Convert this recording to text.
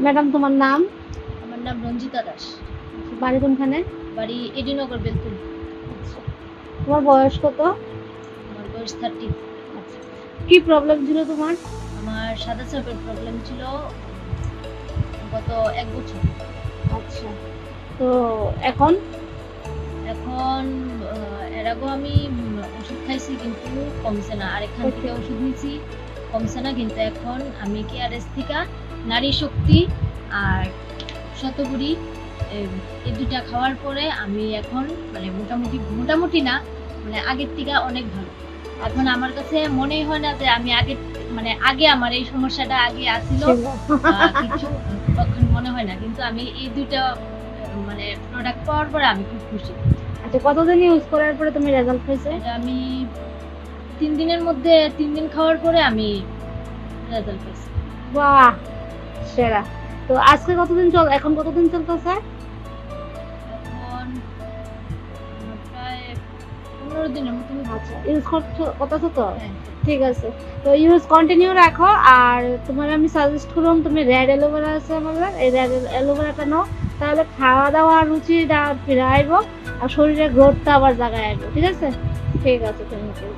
Madam তোমার নাম? আমার নাম রঞ্জিতা দাস। বাড়ি কোনখানে? বাড়ি এডিনগর বেলতুল। আচ্ছা, তোমার বয়স কত? আমার বয়স 30। আচ্ছা, কি প্রবলেম ছিল তোমার? আমার সাদা চাপের প্রবলেম ছিল গত 1 বছর। আচ্ছা, তো এখন? এখন এর আগেও আমি ওষুধ খাইছি কিন্তু কমছে না, আর এখান থেকে ওষুধ নিয়েছি কমছে না, কিন্তু এখন আমি কেআরএস থেকে নারী শক্তি আর শতগুড়ি এই দুটা খাওয়ার পরে আমি এখন মানে মোটামুটি না, মানে আগের থেকে অনেক ভালো। এখন আমার কাছে মনেই হয় না যে আমি আগে আমার এই সমস্যাটা আগে আসছিল কিছু, তখন মনে হয় না, কিন্তু আমি এই দুইটা মানে প্রোডাক্ট পাওয়ার পরে আমি খুব খুশি। আচ্ছা, কতদিন ইউজ করার পরে তুমি রেজাল্ট পেয়েছো? এটা আমি 3 দিনের মধ্যে 3 দিন খাওয়ার পরে আমি রেজাল্ট পেয়েছি। বাহ, সেরা। তো আজকে এখন কতদিন চলতেছে? এখন প্রায় 15 দিনের মতো। আচ্ছা, ইউজ করতেছো তো? হ্যাঁ। ঠিক আছে, তো ইউজ কন্টিনিউ রাখো। আর তোমার আমি সাজেস্ট করলাম, তুমি রেড অ্যালোভেরা আছে আমাদের, এই রেড অ্যালোভেরাটা নাও, তাহলে খাওয়া দাওয়া রুচিটা ফিরে আইব আর শরীরের গ্রোথটা আবার জায়গায় আসবে। ঠিক আছে, ঠিক আছে, থ্যাংক ইউ।